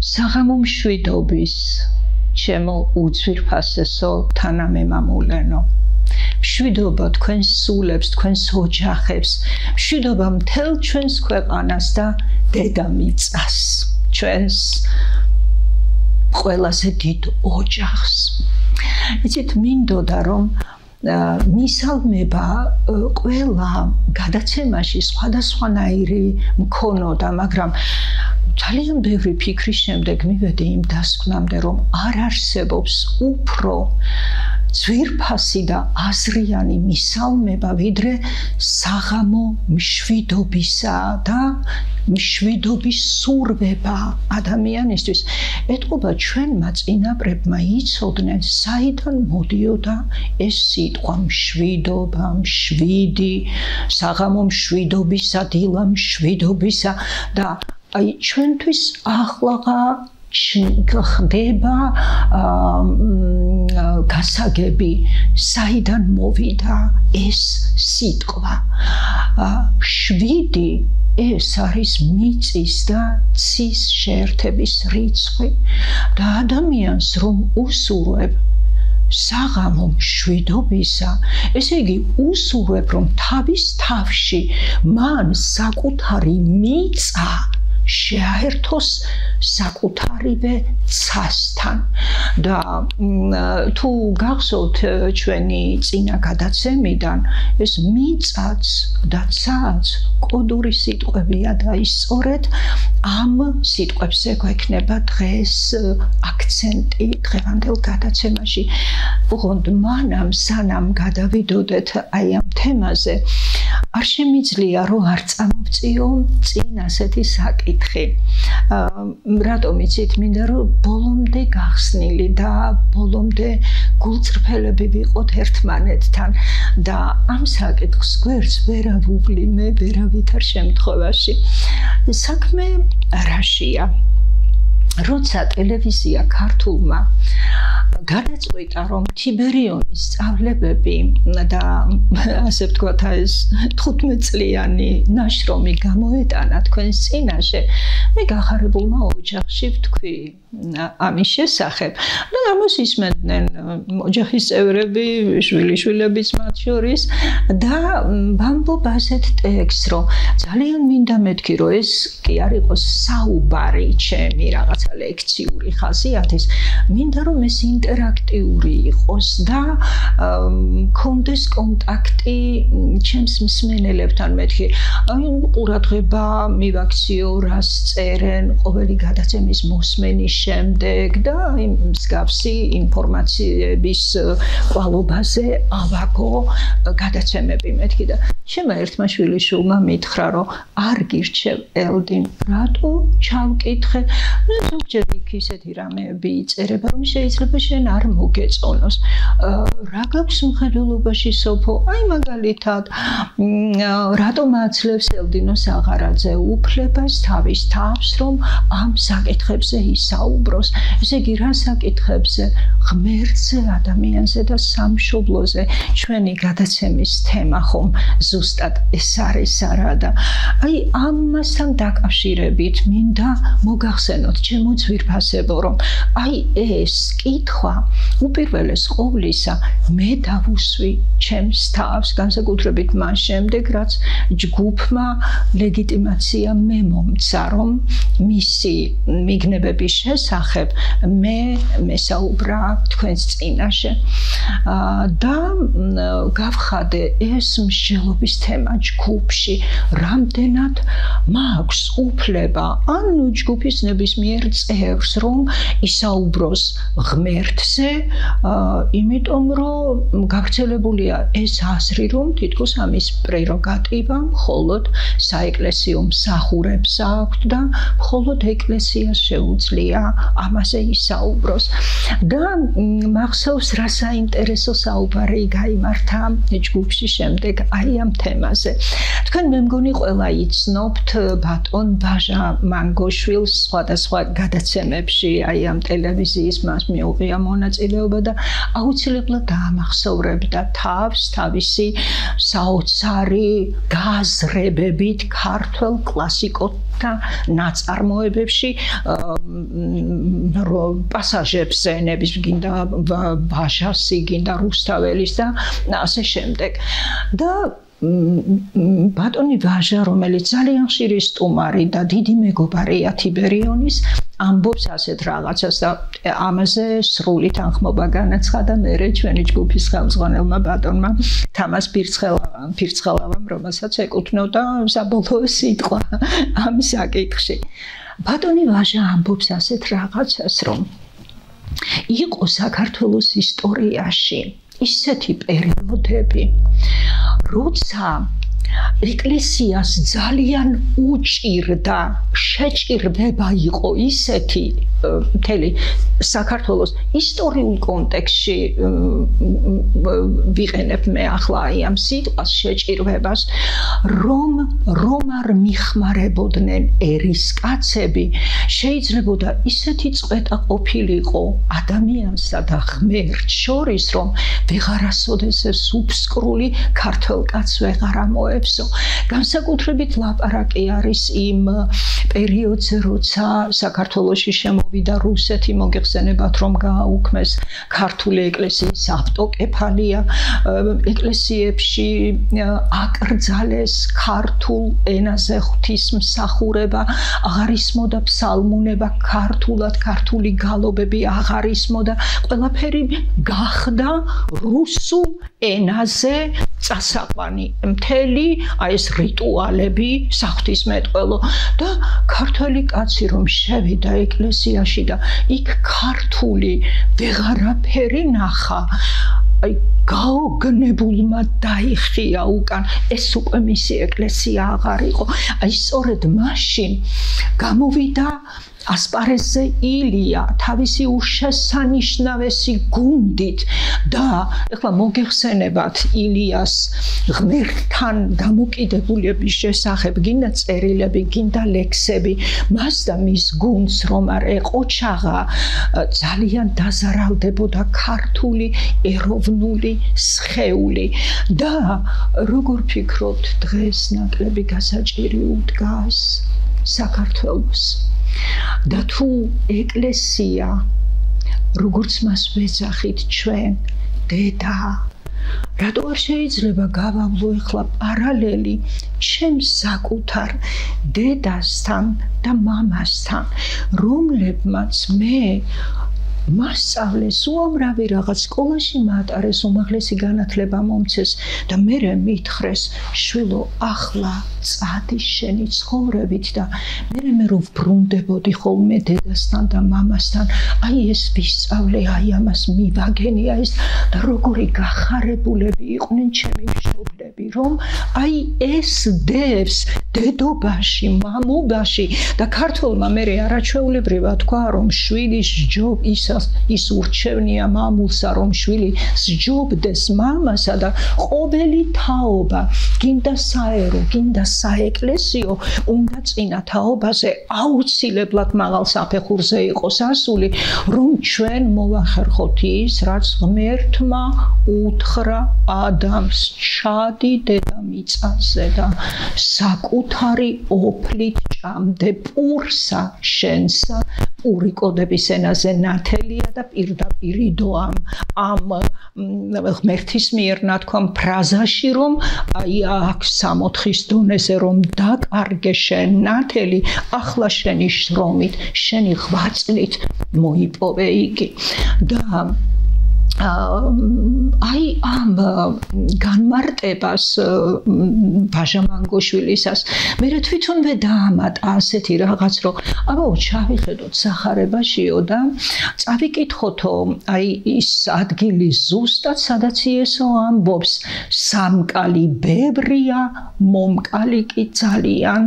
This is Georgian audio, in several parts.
საღამო მშვიდობის ჩემო უძვირფასესო თანამემამულენო მშვიდობა თქვენს სულებს, თქვენს ოჯახებს, მშვიდობა მთელ ჩვენს ქვეყანას და დედამიწას, ჩვენს ყველაზე დიდ ოჯახს. იცით, მინდოდა რომ მისალმება ყველა გადაცემაში სხვადასხვანაირი მქონოდა, მაგრამ ძალიან ბევრი ფიქრის შემდეგ მივედი იმ დასკვნამდე, რომ არ არსებობს უფრო ძვირფასი და აზრიანი მისალმება, ვიდრე საღამო მშვიდობისა და მშვიდობის სურვება ადამიანისთვის. ეთყობა ჩვენმა წინაპრებმა იცოდნენ, საიდან მოდიოდა ეს სიტყვა მშვიდობა, მშვიდი, საღამო მშვიდობისა, დილა მშვიდობისა და აი ჩვენთვის ახლაღა ხდება გასაგები, საიდან მოვიდა ეს სიტყვა. შვიდი ეს არის მიწის და ცის შეერთების რიცხვი და ადამიანს რომ უსურვებ საღამო მშვიდობისა, ესე იგი უსურვებ რომ თავის თავში მან საკუთარი მიწა შეაერთოს საკუთარივე ცასთან და თუ გახსოვთ ჩვენი წინა გადაცემიდან, ეს მიწაც და ცაც კოდური სიტყვებია და სწორედ ამ სიტყვებზე გვექნება დღეს აქცენტი დღევანდელ გადაცემაში. უღონდ მანამ სანამ გადავიდოდეთ აი ამ თემაზე, არ შემიძლია რომ არ წამოვწიო წინ ასეთი საკითხი. რატომ იცით, მინდა რომ ბოლომდე გახსნილი და ბოლომდე გულწრფელები ვიყოთ ერთმანეთთან და ამ საკითხს გვერდს ვერავუვლი მე ვერავითარ შემთხვევაში. საქმე რაშია? როცა ტელევიზია ქართულმა გადაწყვიტა რომ თიბერიონის სწავლებები და ასე ვთქვათ ეს 15 წლიანი ნაშრომი გამოეტანა თქვენს წინაშე, მე გახარებულმა ოჯახში ვთქვი ამის შესახებ. და ამას ისმენდნენ ოჯახის წევრები, შვილიშვილებიც მათ შორის და ვამბობ ასეთ ტექსტს, რომ ძალიან მინდა მეთქი, რომ ეს კი არ იყოს საუბარი ჩემი რაღაცა ლექციური ხასიათის, მინდა რომ ეს ინტერაქტიული იყოს და მქონდეს კონტაქტი ჩემს მსმენელებთან. მეთქი, ყურადღება მივაქციო, რას წერენ ყოველი გადაცემის მოსმენის შემდეგ და მსგავსი ინფორმაციების კვალობაზე ავაგო გადაცემები. მეთქი და ჩემმა ერთმა შვილიშვილმა მითხრა, რომ არ გირჩევ ელდინ, რატო ჩავკითხე? ზოგჯერ იქ ისეთი რამეები იწერება, რომ შეიძლება შენ არ მოგეწონოს. რა გაქვს მხედველობაში სოფო? აი მაგალითად, რატომ აძლევს ელდინო საღარაძე უფლებას თავის თავს, რომ ამ საკითხებზე ისაუბროს? ესე იგი, რა საკითხებზე? ღმერთზე, ადამიანზე და სამშობლოზე. ჩვენი გადაცემის თემა ხომ ზუსტად ეს არის არა და აი ამასთან დაკავშირებით მინდა მოგახსენოთ ჩემო ძვირფასებო, რომ აი ეს კითხვა უპირველეს ყოვლისა მე დავუსვი ჩემს თავს, განსაკუთრებით მას შემდეგ, რაც ჯგუფმა ლეგიტიმაცია მე მომცა, რომ მისი მიგნებების შესახებ მე მესაუბრა თქვენს წინაშე და გავხადე ეს მსჯელობის თემა ჯგუფში, რამდენად მაქვს უფლება ან ჯგუფის ნებისმიერ წევრს რომ ისაუბროს ღმერთზე, იმიტომ რომ გავრცელებულია ეს აზრი, რომ თითქოს ამის პრეროგატივა მხოლოდ საეკლესიო მსახურებს აქვთ და მხოლოდ ეკლესიას შეუძლია ამაზე ისაუბროს. და მახსოვს რა საინტერესო საუბარი გაიმართა ჯგუფში შემდეგ აი ამ თემაზე. თქვენ მე მგონი ყველა იცნობთ ბატონ ბაჟა მანგოშვილს სხვადასხვა გადაცემებში აი ამ ტელევიზიის მას მიუღია მონაწილეობა და აუცილებლად დაამახსოვრებდა თავს თავისი საოცარი გააზრებებით ქართველ კლასიკოსთა ნაწარმოებებში პასაჟებს ენების გინდა ვაჟასი, გინდა რუსთაველის და ასე შემდეგ. და ბატონი ვაჟა, რომელიც ძალიან ხშირი სტუმარი და დიდი მეგობარია თიბერიონის, ამბობს ასეთ რაღაცას და ამაზე სრული თანხმობა განაცხადა მერე ჩვენი ჯგუფის ხელმძღვანელმა ბატონმა თამას ფირცხალავამ, რომელსაც ეკუთვნოდა საბოლოო სიტყვა ამ საკითხში. ბატონი ვაჟა ამბობს ასეთ რაღაცას, რომ იყო საქართველოს ისტორიაში ისეთი პერიოდები, როცა ეკლესიას ძალიან უჭირდა, შეჭირდება იყო ისეთი მთელი საქართველოს ისტორიულ კონტექსტში ვიყენებ მე ახლა ამ სიტყვას შეჭირვებას, რომ არ მიხმარებოდნენ ერისკაცები, შეიძლებოდა ისეთი წვეტა ყოფილიყო ადამიანსა და ღმერთს შორის, რომ ვეღარასოდეს ეს უფსკრული ქართველ კაცს ვეღარ ამოებსო. განსაკუთრებით ლაპარაკი არის იმ პერიოდზე, როცა საქართველოში შემოვიდა რუსეთი, მოგეხსენებათ, რომ გააუქმეს ქართული ეკლესიის ავტოკეფალია, ეკლესიებში აკრძალეს ქართულ ენაზე ღვთისმსახურება, აღარ ისმოდა ფსალმუნება ქართულად, ქართული გალობები აღარ ისმოდა, ყველაფერი გახდა რუსულ ენაზე წასაყვანი, მთელი ეს რიტუალები, საღვთისმეტყველო და ქართველი კაცი რომ შევიდა ეკლესიაში და იქ ქართული ვეღარაფერი ნახა, გაოგნებულმა დაიხია უკან, ეს უკვე მისი ეკლესია აღარ იყო. სწორედ მაშინ გამოვიდა ასპარეზზე ილია თავისი უშესანიშნავესი გუნდით და ეხლა მოგეხსენებათ ილიას ღმერთთან დამოკიდებულების შესახებ გინდა წერილები, გინდა ლექსები, მას და მის გუნდს რომ არ ეყოჩაღა, ძალიან დაზარალდებოდა ქართული ეროვნული სხეული და როგორ ფიქრობთ, დღეს ნაკლები გასაჭირი უდგას საქართველოს და თუ ეკლესია, როგორც მას ვეძახით ჩვენ, დედა, რატო არ შეიძლება გავავლო ეხლა პარალელი ჩემს საკუთარ დედასთან და მამასთან, რომლებმაც მე მასწავლეს, უამრავი რაღაც სკოლაში მაატარეს, უმაღლესი განათლება მომცეს და მერე მითხრეს, შვილო, ახლა წადი შენი ცხოვრებით და მე რომ ვბრუნდებოდი ხოლმე დედასთან და მამასთან, აი ეს ვისწავლე, აი ამას მივაგენია ეს და როგორი გახარებულები იყვნენ ჩემი მშობლები, რომ აი ეს დევს დედობაში, მამობაში და ქართველმა მერე არაჩვეულებრივად თქვა, რომ შვილის ის ურჩევნია მამულსა, რომ შვილი სჯობდეს მამასა და ყოველი თაობა, გინდა საერო, გინდა საეკლესიო, უნდა წინა თაობაზე აუცილებლად მაღალ საფეხურზე იყოს ასული, რომ ჩვენ მოვახერხოთ ის, რაც ღმერთმა უთხრა ადამიანს, ჩადი დედამიწაზე და საკუთარი ოფლით ჭამდე პურსა შენსა, პური კოდების ენაზე ნათელია და პირდაპირიდო ამ ღმერთის მიერ ნათქვამ ფრაზაში, რომ აი აქ 60-ის დონეზე რომ დაკარგე შენ ნათელი, ახლა შენი შრომით, შენი ღვაწლით მოიპოვე იგი და აი ამ განმარტებას ვაჟა მანგოშვილისას მე თვითონვე დაამატა ასეთი რაღაც, რომ აბა ჩავიხედოთ სახარებაშიო და წავიკითხოთო აი ის ადგილი ზუსტად სადაც იესო ამბობს, სამკალი ბევრია, მომკალი კი ძალიან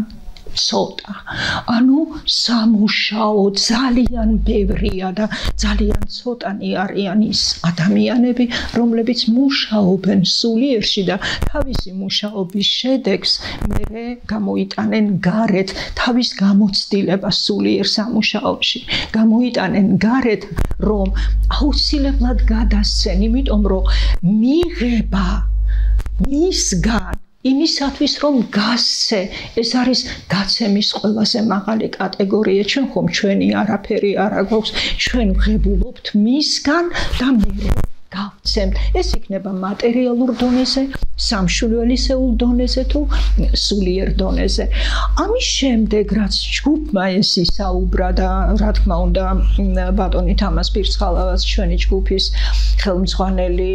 ცოტა. ანუ სამუშაო ძალიან ბევრია და ძალიან ცოტანი არიან ის ადამიანები, რომლებიც მუშაობენ სულიერში და თავისი მუშაობის შედეგს მერე გამოიტანენ გარეთ თავის გამოცდილებას სულიერ სამუშაოში. გამოიტანენ გარეთ, რომ აუცილებლად გადასცენ, იმიტომ რომ მიღება მისგან იმისათვის რომ გასცე ეს არის გაცემის ყველაზე მაღალი კატეგორია ჩვენ ხომ ჩვენი არაფერი არ აქვს ჩვენ ვღებულობთ მისგან და მე გავცემთ ეს იქნება მატერიალურ დონეზე სამშვილველისეულ დონეზე თუ სულიერ დონეზე ამის შემდეგ რაც ჯგუფმა ეს ისაუბრა და რა თქმა უნდა ბატონი თამას პირცხალავას ჩვენი ჯგუფის ხელმძღვანელი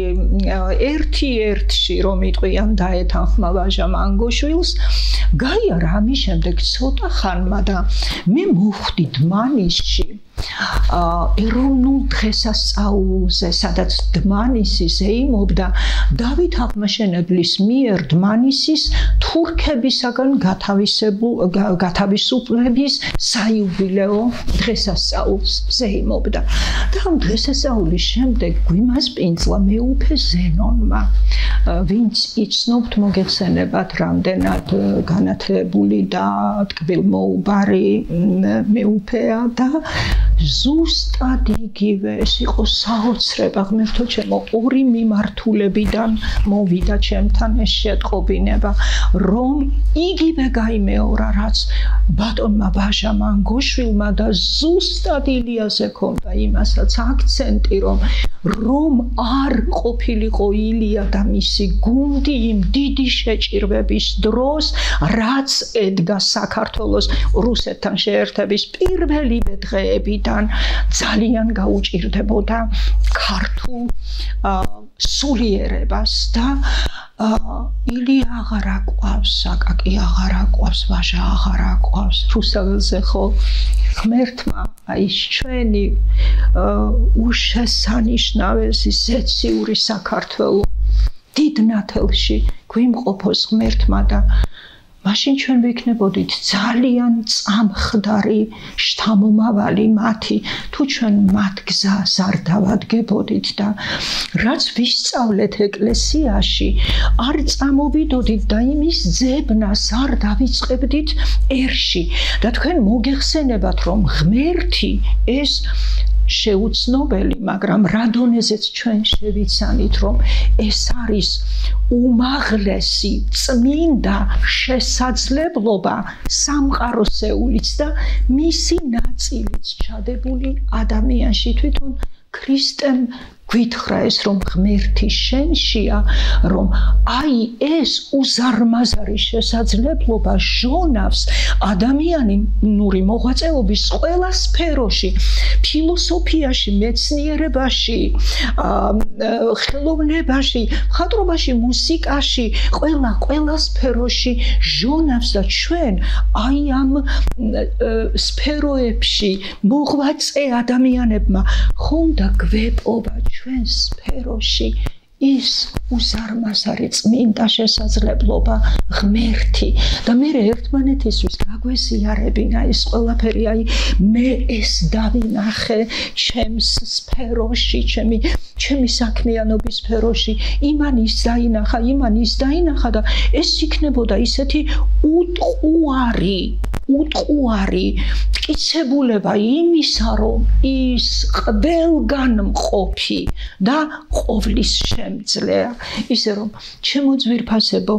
ერთ-ერთში რომ იტყვიან დაეთანხმა ვაჟა მანგოშვილს გაიარა ამის შემდეგ ცოტა ხანმა და მე მოვხვდი დმანისში ეროვნულ დღესასწაულზე სადაც დმანისი ზეიმობდა დავით აღმაშენებლის მიერ დმანისის თურქებისაგან გათავისუფლების საიუბილეო დღესასწაულს ზეიმობდა და ამ დღესასწაულის შემდეგ გვიმასპინძლა მეუფე ზენონმა ვინც იცნობთ მოგეხსენებათ რამდენად განათლებული და ტკბილმოუბარი მეუფეა და ზუსტად იგივე ეს იყო საოცრება ღმერთო ჩემო ორი მიმართულებიდან მოვიდა ჩემთან ეს შეტყობინება რომ იგივე გაიმეორა რაც ბატონმა ვაჟა მანგოშვილმა და ზუსტად ილიაზე ქონდა იმასაც აქცენტი რომ არ ყოფილიყო ილია და მისი გუნდი იმ დიდი შეჭირვების დროს რაც ედგა საქართველოს რუსეთთან შეერთების პირველივე დღეებიდან ძალიან გაუჭირდებოდა ქართულ სულიერებას და ილია აღარ აკვავს, აკაკი აღარ აკვავს, ვაჟა აღარ აკვავს. რუსთაველზე ხო ღმერთმა აი ჩვენი უშესანიშნავესი ზეციური საქართველო დიდ ნათელში გვიმყოფოს ღმერთმა და მაშინ ჩვენ ვიქნებოდით ძალიან წამხდარი შთამომავალი მათი თუ ჩვენ მათ გზას არ დავადგებოდით და რაც ვისწავლეთ ეკლესიაში არ წამოვიდოდით და იმის ძებნას არ დავიწყებდით ერში და თქვენ მოგეხსენებათ რომ ღმერთი ეს შეუცნობელი, მაგრამ რა დონეზეც ჩვენ შევიცანით, რომ ეს არის უმაღლესი წმინდა შესაძლებლობა სამყაროსეულიც და მისი ნაწილიც ჩადებული ადამიანში თვითონ ქრისტემ გვითხრა ეს რომ ღმერთი შენშია, რომ აი ეს უზარმაზარი შესაძლებლობა ჟონავს ადამიანური მოღვაწეობის ყველა სფეროში, ფილოსოფიაში, მეცნიერებაში, ხელოვნებაში, მხატვრობაში, მუსიკაში, ყველა სფეროში ჟონავს და ჩვენ აი ამ სფეროებში მოღვაწე ადამიანებმა ხონდა გვეპოვა ჩვენ სფეროში ის უზარმაზარი წმინდა შესაძლებლობა ღმერთი და მე ერთმანეთისთვის გაგვეზიარებინა ეს ყველაფერი აი მე ეს დავინახე ჩემს სფეროში ჩემი საქმიანობის სფეროში იმან ის დაინახა და ეს იქნებოდა ისეთი უტყუარი მტკიცებულება იმისა რომ ის ყველგან მყოფი და ყოვლის შემძლეა ისე რომ ჩემო ძვირფასებო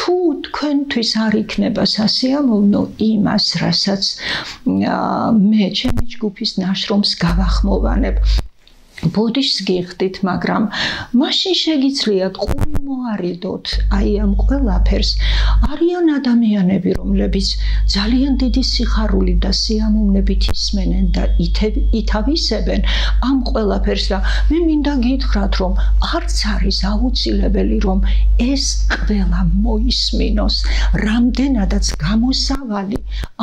თუ თქვენთვის არ იქნება სასიამოვნო იმას რასაც მე ჩემი ჯგუფის ნაშრომს გავახმოვანებ ბოდიშს გიხდით, მაგრამ მაშინ შეგიძლიათ ყური მოარიდოთ აი ამ ყველაფერს. არიან ადამიანები, რომლებიც ძალიან დიდი სიხარული და სიამოვნებით ისმენენ და ითავისებენ ამ ყველაფერს და მე მინდა გითხრათ, რომ არც არის აუცილებელი, რომ ეს ყველა მოისმინოს, რამდენადაც გამოსავალი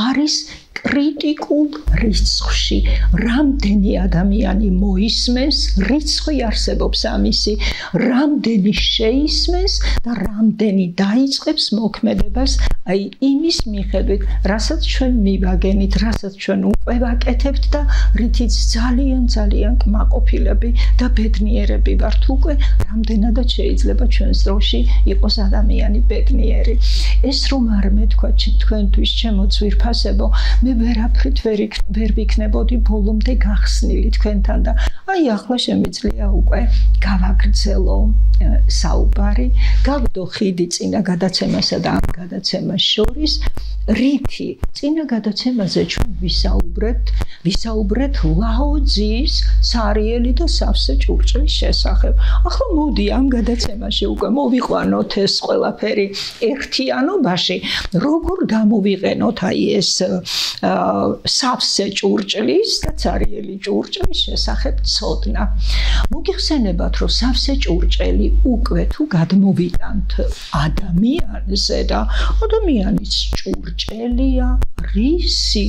არის კრიტიკულ რიცხვში, რამდენი ადამიანი მოისმენს, რიცხვი არსებობს ამისი, რამდენი შეისმენს და რამდენი დაიწყებს მოქმედებას, აი იმის მიხედვით, რასაც ჩვენ მივაგენით, რასაც ჩვენ უკვე ვაკეთებთ და რითიც ძალიან კმაყოფილები და ბედნიერები ვართ უკვე, რამდენადაც შეიძლება ჩვენს დროში იყოს ადამიანი ბედნიერი. ეს რომ არ მეთქვა თქვენთვის, ჩემო ძვირფასებო, მე ვერაფრით ვერ ვიქნებოდი ბოლომდე გახსნილი თქვენთან და აი ახლა შემიძლია უკვე გავაგრძელო საუბარი, გავდო ხიდი წინა გადაცემასა და ამ გადაცემას შორის, რითი წინა გადაცემაზე ჩვენ ვისაუბრეთ ლაოძის ცარიელი და სავსე ჭურჭლის შესახებ. ახლა მოდი ამ გადაცემაში უკვე მოვიყვანოთ ეს ყველაფერი ერთიანობაში, როგორ გამოვიყენოთ აი ეს სავსე ჭურჭლის და ცარიელი ჭურჭლის შესახებ ცოდნა. მოგიხსენებათ, რომ სავსე ჭურჭელი უკვე თუ გადმოვიტანთ ადამიანზე და ადამიანის ჭურჭელია რისი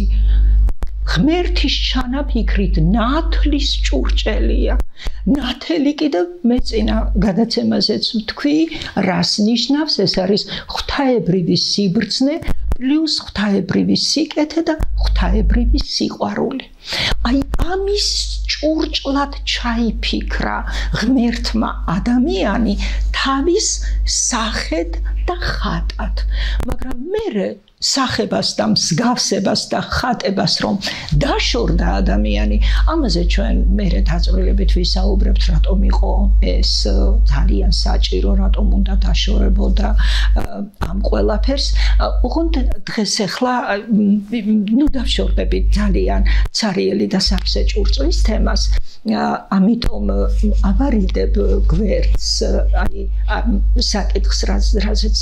ღმერთის ჩანაფიქრით ნათლის ჭურჭელია. ნათელი კიდევ მე წინა გადაცემაზეც ვთქვი, რას ნიშნავს, ეს არის ღვთაებრივი სიბრძნე პლუს ღვთაებრივი სიკეთე და ღვთაებრივი სიყვარული. აი ამის ჭურჭლად ჩაიფიქრა ღმერთმა ადამიანი თავის სახედ და ხატად, მაგრამ მერე სახებას და მსგავსებას და ხატებას რომ დაშორდა ადამიანი, ამაზე ჩვენ მერე დაწვრილებით ვისაუბრებთ, რატომ იყო ეს ძალიან საჭირო, რატომ უნდა დაშორებოდა ამ ყველაფერს. ოღონდ დღეს ახლა დავშორდებით ძალიან ცარიელი და სავსე ჭურჭლის თემას. ამიტომ ავარიდებ გვერდს აი საკითხს, რაზეც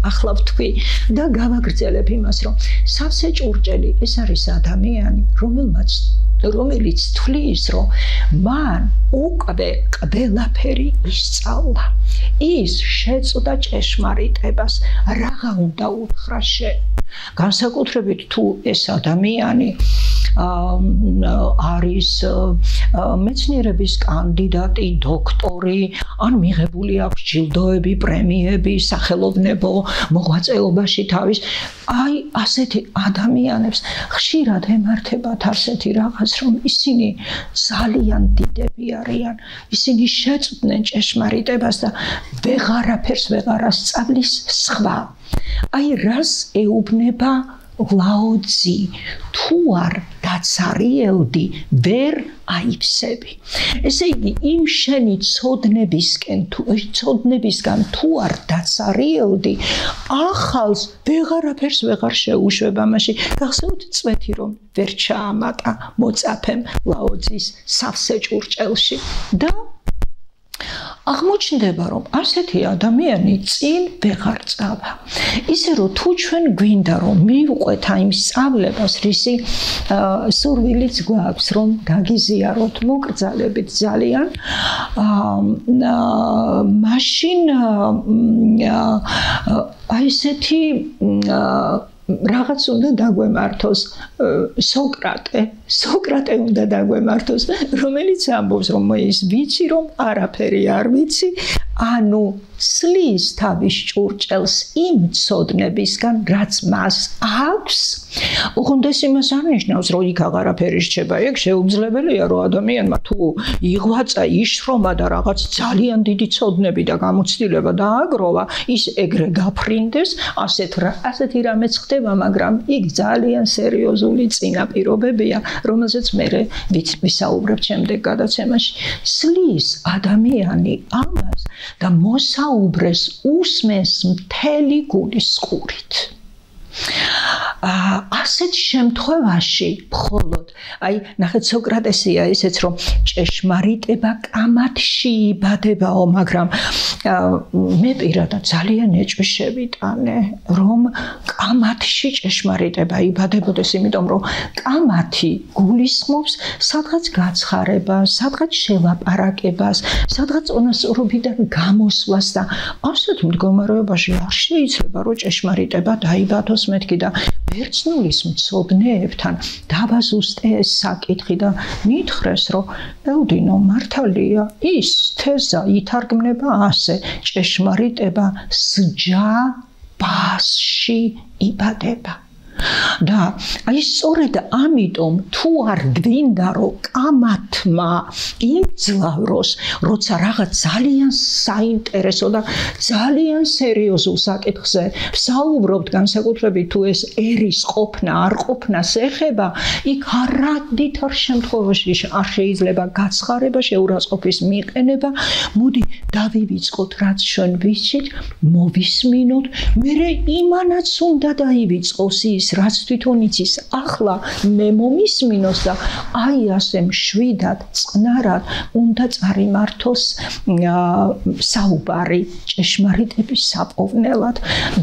ახლა ვთქვი და გავაგრძელებ იმას, რომ სავსე ჭურჭელი ეს არის ადამიანი, რომელიც თვლის, რომ მან უკვე ყველაფერი ისწავლა. ის შეწვდა ჭეშმარიტებას, რაღა უნდა უთხრა შენ. განსაკუთრებით თუ ეს ადამიანი არის მეცნიერების კანდიდატი, დოქტორი, ან მიღებული აქვს ჯილდოები, პრემიები, სახელოვნებო მოღვაწეობაში თავის. აი ასეთი ადამიანებს ხშირად ემართებათ ასეთი რაღაც, რომ ისინი ძალიან დიდები არიან, ისინი შეწვდნენ ჭეშმარიტებას და ვეღარაფერს ვეღარ ასწავლის სხვა. აი რას ეუბნება ლაოძი, თუ არ დაცარიელდი, ვერ აიფსები. ესე იგი, იმ შენი ცოდნებისგან თუ არ დაცარიელდი, ახალს ვეღარაფერს ვეღარ შეუშვებ ამაში. გახსოვთ წვეთი, რომ ვერ ჩაამატა მოწაფემ ლაოძის სავსე ჭურჭელში და აღმოჩნდება, რომ ასეთი ადამიანი წინ ვეღარ წავა. ისე რომ თუ ჩვენ გვინდა რომ მივყვეთ იმ სწავლებას, რისი სურვილიც გვაქვს, რომ გაგიზიაროთ, მოკრძალებით ძალიან, მაშინ აი ესეთი რაღაც უნდა დაგვემართოს. სოკრატე უნდა დაგვემართოს, რომელიც ამბობს, რომ ის ვიცი, რომ არაფერი არ ვიცი, ანუ სლის თავის ჭურჭელს იმ ცოდნებისგან, რაც მას აქვს. ოღონდ ეს იმას არ ნიშნავს, რომ იქ აღარაფერი რჩება. ეგ შეუძლებელია, რომ ადამიანმა თუ იღვაწა, იშრომა და რაღაც ძალიან დიდი ცოდნები და გამოცდილება დააგროვა, ის ეგრე გაფრინდეს, ასეთი რამეც ხდება, მაგრამ იქ ძალიან სერიოზული წინაპირობებია, რომელზეც მერე ვისაუბრებთ შემდეგ გადაცემაში. სლის ადამიანი ამას და მოსაუბრეს უსმენს მთელი გულის ყურით. ასეთ შემთხვევაში მხოლოდ აი ნახეთ სოკრატესია ესეც რომ ჭეშმარიტება კამათში იბადებაო, მაგრამ მე პირადად ძალიან ეჭვშევიტანე რომ კამათში ჭეშმარიტება იბადებოდეს, იმიტომ რომ კამათი გულისხმობს სადღაც გაცხარებას, სადღაც შელაპარაკებას, სადღაც წონასწორობიდან გამოსვლას და ასეთ მდგომარეობაში არ შეიძლება რომ ჭეშმარიტება დაიბადოს მეთქი და ბერძნულის მცოდნეებთან დავაზუსტე ეს საკითხი და ნითხრეს, რომ ელდინო მართალია, ის თეზა ითარგმნება ასე, ჭეშმარიტება სჯა ბასში იბადება. და აი სწორედ ამიტომ თუ არ გვინდა რომ კამათმა იმძლავროს, როცა რაღაც ძალიან საინტერესო და ძალიან სერიოზულ საკითხზე ვსაუბრობთ, განსაკუთრებით თუ ეს ერის ყოფნა არ ყოფნას ეხება, იქ არადითარ შემთხვევაში არ შეიძლება გაცხარება, შეურაცხყოფის მიყენება. მოდი დავივიწყოთ, რაც ჩვენ ვიცით, მოვისმინოთ, მერე იმანაც უნდა დაივიწყოს ის, რაც თვითონ იცის. ახლა მე მომისმინოს და აი ასე მშვიდად, წყნარად უნდა წარიმართოს საუბარი ჭეშმარიტების საპოვნელად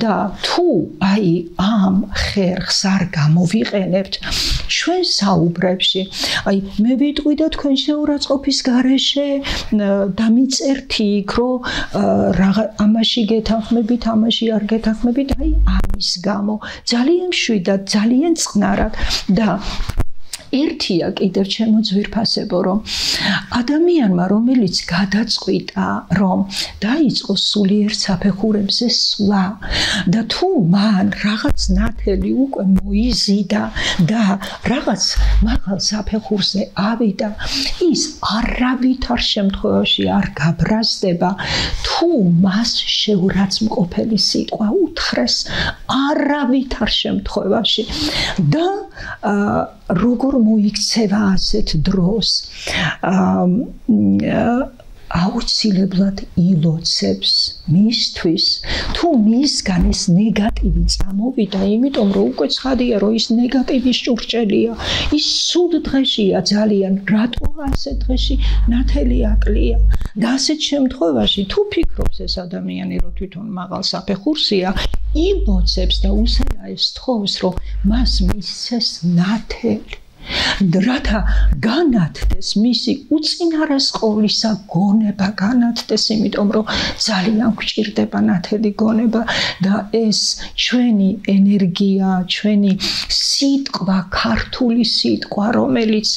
და თუ აი ამ ხერხს არ გამოვიყენებთ ჩვენ საუბრებში, აი მე ვიტყვი და თქვენ შეურაცხყოფის გარეშე დამიწერთ იქ, რომ ამაში გეთანხმებით, ამაში არ გეთანხმებით, აი ამის გამო ძალიან მშვიდად, ძალიან წყნარად და ერთია კიდევ ჩემო ძვირფასებო, რომ ადამიანმა, რომელიც გადაწყვიტა, რომ დაიწყო სულიერ საფეხურებზე სვლა და თუ მან რაღაც ნათელი უკვე მოიზიდა და რაღაც მაღალ საფეხურზე ავიდა, ის არავითარ შემთხვევაში არ გაბრაზდება, თუ მას შეურაცხმყოფელი სიტყვა უთხრეს, არავითარ შემთხვევაში და როგორ მოიქცევა ასეთ დროს აუცილებლად ილოცებს მისთვის, თუ მისგან ეს ნეგატივი წამოვიდა, იმიტომ რომ უკვე ცხადია, რომ ის ნეგატივის ჭურჭელია, ის სულ დღეშია ძალიან, რატო ასე დღეში ნათელი აკლია და ასეთ შემთხვევაში თუ ფიქრობს ეს ადამიანი, რომ თვითონ მაღალ საფეხურსია, ილოცებს და უსეა თხოვს, რომ მას მისცეს ნათელი. რათა განათდეს მისი უწინარესყოვლისა გონება, განათდეს, იმიტომ რომ ძალიან გვჭირდება ნათელი გონება და ეს ჩვენი ენერგია, ჩვენი სიტყვა, ქართული სიტყვა, რომელიც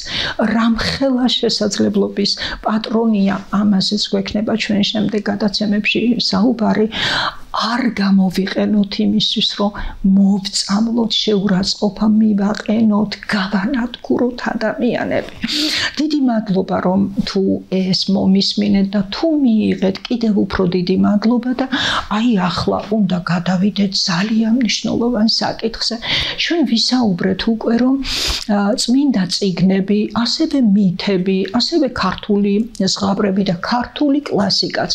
რამხელა შესაძლებლობის პატრონია, ამაზეც გვექნება ჩვენ შემდეგ გადაცემებში საუბარი. არ გამოვიყენოთ იმისთვის, რომ მოვწამლოთ, შეურაცხყოფა მივაყენოთ, გავანადგუროთ ადამიანები. დიდი მადლობა, რომ თუ ეს მომისმინეთ და თუ მიიღეთ, კიდევ უფრო დიდი მადლობა და აი ახლა უნდა გადავიდეთ ძალიან მნიშვნელოვან საკითხზე. ჩვენ ვისაუბრეთ უკვე, რომ წმინდა წიგნები, ასევე მითები, ასევე ქართული ზღაპრები და ქართული კლასიკაც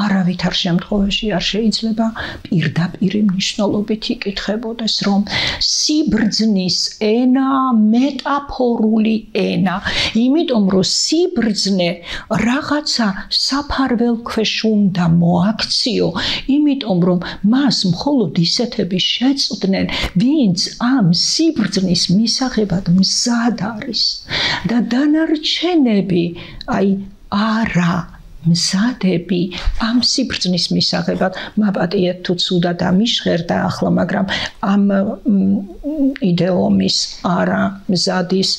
არავითარ შემთხვევაში არ შეიძლება პირდაპირ მნიშვნელობით იკითხებოდეს, რომ სიბრძნის ენა მეტაფორული ენა, იმიტომ რომ სიბრძნე რაღაცა საფარველ ქვეშ უნდა მოაქციო, იმიტომ რომ მას მხოლოდ ისეთები შეწვდნენ, ვინც ამ სიბრძნის მისაღებად მზად არის და დანარჩენები აი არა მზადები ამ სიბრძნის მისაღებად. მაპატიეთ თუ ცუდად ამიშღერდა ახლა, მაგრამ ამ იდეომის არა მზადის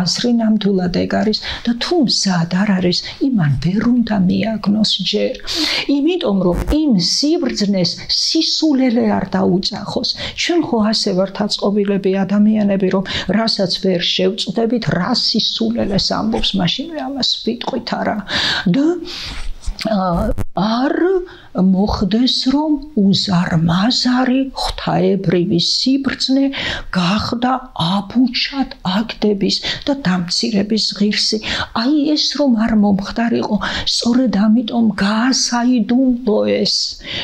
აზრი ნამდვილად ეგ არის და თუ მზად არ არის, იმან ვერ უნდა მიაგნოს ჯერ, იმიტომ რომ იმ სიბრძნეს სისულელე არ დაუძახოს. ჩვენ ხო ასე ვართ აწყობილები ადამიანები, რომ რასაც ვერ შევწვდებით, რა სისულელეს ამბობს, მაშინვე ამას ვიტყვით არა და არ მოხდეს, რომ უზარმაზარი ღვთაებრივი სიბრძნე გახდა აბუჩად აგდების და დამცირების ღირსი. აი ეს რომ არ მომხდარიყო, სწორედ ამიტომ გაასაიდუმლო ეს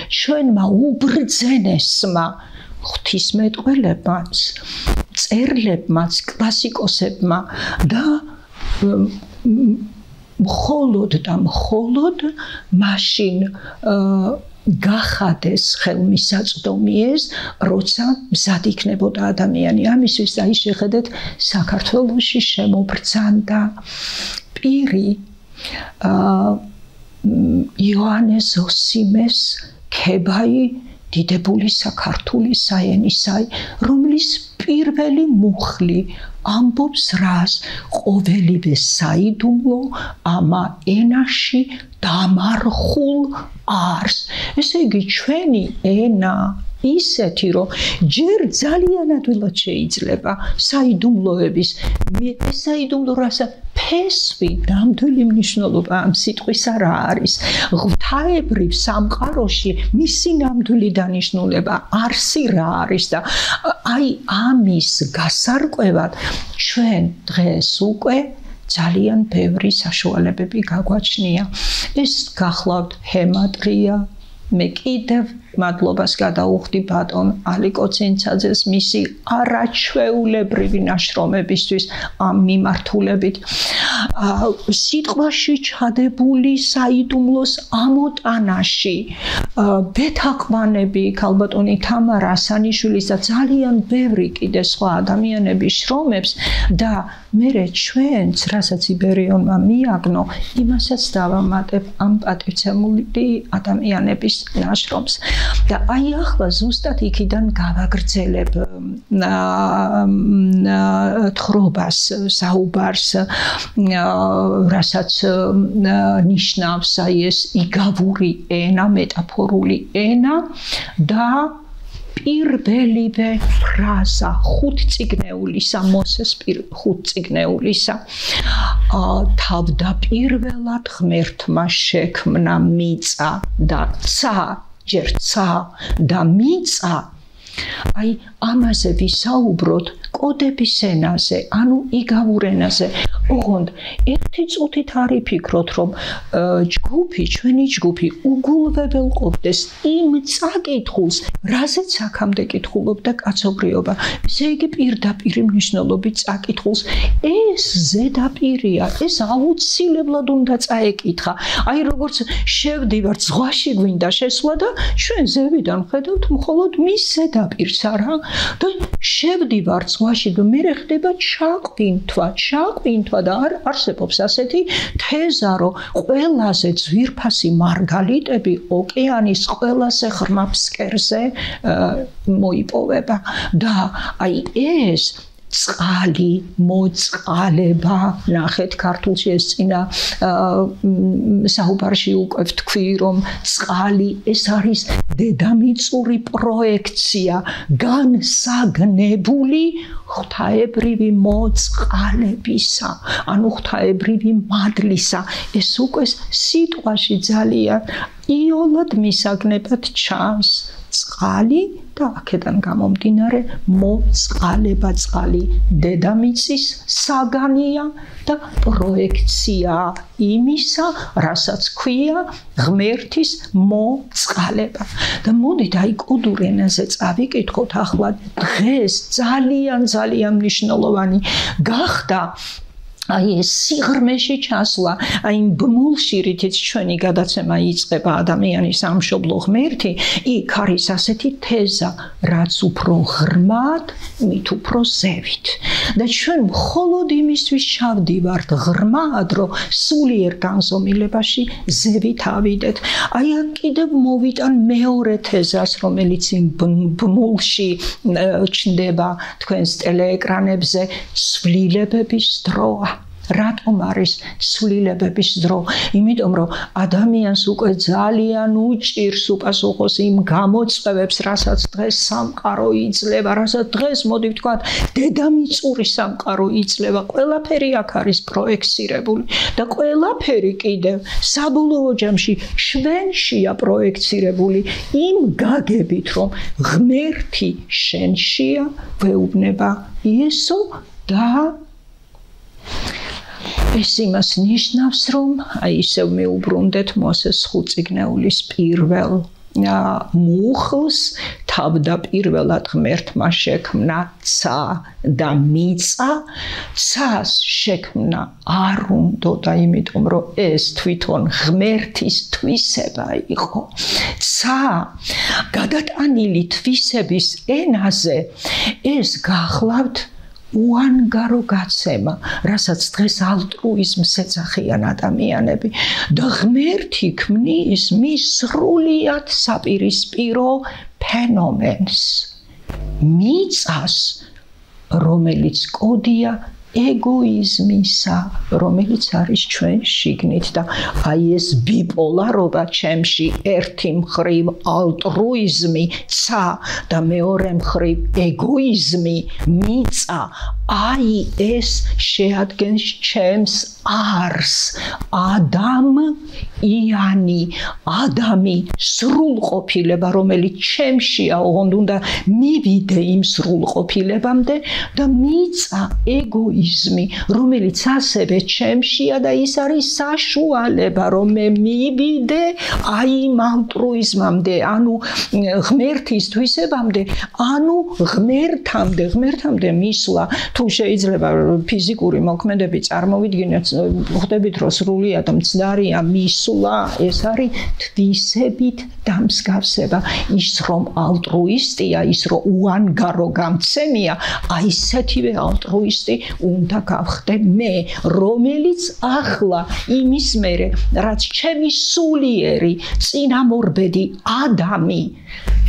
ჩვენმა უბრძენესმა ღვთისმეტყველებმაც, მწერლებმაც, კლასიკოსებმა და მხოლოდ და მხოლოდ მაშინ გახადეს ხელმისაწვდომი ეს, როცა მზად იქნებოდა ადამიანი ამისთვის. აი შეხედეთ, საქართველოში შემობრძანდა პირი იოანე ზოსიმეს ქებაი დიდებული საქართველოს საენისაი, რომლის პირველი მუხლი ამბობს რას? ყოველივე საიდუმლო ამა ენაში დამარხულ არს. ესე იგი ჩვენი ენა, ისეთი, რომ ჯერ ძალიან ადვილად შეიძლება საიდუმლოების საიდუმლო რასა ფესვი ნამდვილი მნიშვნელობა ამ სიტყვისა რა არის? ღვთაებრივ სამყაროში მისი ნამდვილი დანიშნულება არსი რა არის და აი ამის გასარკვევად ჩვენ დღეს უკვე ძალიან ბევრი საშუალებები გაგვაჩნია. ეს გახლავთ ჰემატრია, მე კიდევ მადლობას გადაუხდი ბატონ ალიკო ცინცაძეს მისი არაჩვეულებრივი ნაშრომებისთვის ამ მიმართულებით. სიტყვაში ჩადებული საიდუმლოს ამოტანაში ბეთაყვანები ქალბატონი თამარა ასანიშვილის და ძალიან ბევრი კიდე სხვა ადამიანების შრომებს და მერე ჩვენც რასაც იბერიონმა მიაგნო იმასაც დავამატებ ამ პატივცემული ადამიანების ნაშრომს. და აი ახლა ზუსტად იქიდან გავაგრძელებ თხრობას, საუბარს, რასაც ნიშნავს აი ეს იგავური ენა, მეტაფორული ენა და პირველივე ფრაზა ხუთწიგნეულისა, მოსეს ხუთწიგნეულისა. თავდაპირველად ღმერთმა შექმნა მიწა და ცა, ჯერ ცა და მიწა. აი ამაზე ვისაუბროთ კოდების ენაზე, ანუ იგავურ ენაზე. ოღონდ ერთი წუთით არ იფიქროთ, რომ ჩვენი ჯგუფი უგულვებელყოფდეს იმ წაკითხულს, რაზეც აქამდე კითხულობდა კაცობრიობა. ესე იგი პირდაპირი მნიშვნელობით წაკითხულს. ეს ზედაპირია, ეს აუცილებლად უნდა წაეკითხა. აი როგორც შევდივართ ზღვაში გვინდა შესვლა და ჩვენ ზევიდან ხედავთ მხოლოდ მის ზედაპირს არა და შევდივართ ზღვაში და მე ხდება ჩაყვინთვა და არსებობს ასეთი თეზა, რომ ყველაზე ძვირფასი მარგალიტები ოკეანის ყველაზე ღრმა ფსკერზე მოიპოვება და აი ეს წყალი, მოწყალება, ნახეთ ქართულში ეს წინა საუბარში უკვე ვთქვი, რომ წყალი ეს არის დედამიწური პროექცია, განსაგნებული ღვთაებრივი მოწყალებისა, ანუ ღვთაებრივი მადლისა. ეს უკვე სიტყვაში ძალიან იოლად მისაგნებად ჩანს. წყალი და აქედან გამომდინარე მოწყალება, წყალი დედამიწის საგანია და პროექცია იმისა, რასაც ქვია ღმერთის მოწყალება. და მოდით აი კოდურ ენაზე წავიკითხოთ ახლა დღეს ძალიან მნიშვნელოვანი გახდა აი ეს სიღრმეში ჩასვლა, აი იმ ბმულში, რითიც ჩვენი გადაცემა იწყება ადამიანის სამშობლო ღმერთი, იქ არის ასეთი თეზა, რაც უფრო ღრმად, მით უფრო ზევით. და ჩვენ მხოლოდ იმისთვის ჩავდივართ ღრმად, რომ სულიერ განზომილებაში ზევით ავიდეთ. აი აქ კიდევ მოვიტან მეორე თეზას, რომელიც იმ ბმულში ჩნდება თქვენს ტელეეკრანებზე, ცვლილებების დროა. რატომ არის ცვლილებების დრო? იმიტომ რომ ადამიანს უკვე ძალიან უჭირს უპასუხოს იმ გამოწვევებს, რასაც დღეს სამყარო იძლევა, რასაც დღეს მოდი ვთქვათ დედამიწური სამყარო იძლევა. ყველაფერი აქ არის პროექცირებული და ყველაფერი კიდევ საბოლოო ჯამში ჩვენშია პროექცირებული იმ გაგებით, რომ ღმერთი შენშია, ვეუბნება იესო და ეს იმას ნიშნავს, რომ აი ისევ მეუბრუნდეთ მოსეს ხუთწიგნეულის პირველ მუხლს, თავდაპირველად ღმერთმა შექმნა ცა და მიწა. ცას შექმნა არ უნდოდა, იმიტომ რომ ეს თვითონ ღმერთის თვისება იყო. ცა გადატანილი თვისების ენაზე ეს გახლავთ უანგარო გაცემა, რასაც დღეს ალტრუიზმს ეძახიან ადამიანები და ღმერთი ქმნის მის სრულიად საპირისპირო ფენომენს, მიწას, რომელიც კოდია ეგოიზმისა, რომელიც არის ჩვენ შიგნით და აი ეს ბიპოლარობა ჩემში ერთი მხრივ ალტრუიზმი ცა და მეორე მხრივ ეგოიზმი მიწა აი ეს შეადგენს ჩემს არს ადამი სრულყოფილება რომელიც ჩემშია ოღონდ უნდა მივიდე იმ სრულყოფილებამდე და მიწა ეგოიზმი რომელიც ასევე ჩემშია და ის არის საშუალება რომ მე მივიდე აი იმ ალტრუიზმამდე ანუ ღმერთის თვისებამდე ანუ ღმერთამდე მისვლა თუ შეიძლება ფიზიკური მოქმედები წარმოვიდგინოთ ხვდებით რომ სრულია და მცდარია მისვლა ეს არის თვისებით დამსგავსება ის რომ ალტრუისტია ის რომ უანგარო გამცემია აი ისეთივე ალტრუისტი უნდა გავხდე მე რომელიც ახლა იმის მერე რაც ჩემი სულიერი წინამორბედი ადამი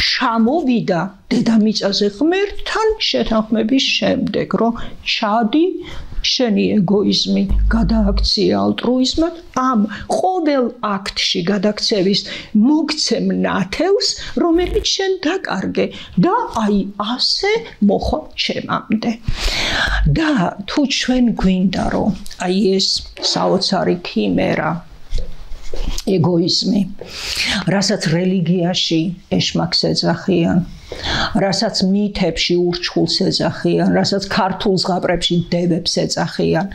ჩამოვიდა დედამიწაზე ღმერთთან შეთანხმების შემდეგ რომ ჩადი შენი ეგოიზმი გადააქცია ალტრუიზმად ამ ყოველ აქტში გადაქცევის მოგცემ ნათელს რომელიც შენ დაკარგე და აი ასე მოხო ჩემამდე და თუ ჩვენ გვინდა რომ აი ეს საოცარი ქიმერა ეგოიზმი რასაც რელიგიაში ეშმაკს ეძახიან რასაც მითებში ურჩხულს ეძახიან რასაც ქართულ ზღაპრებში დევებს ეძახიან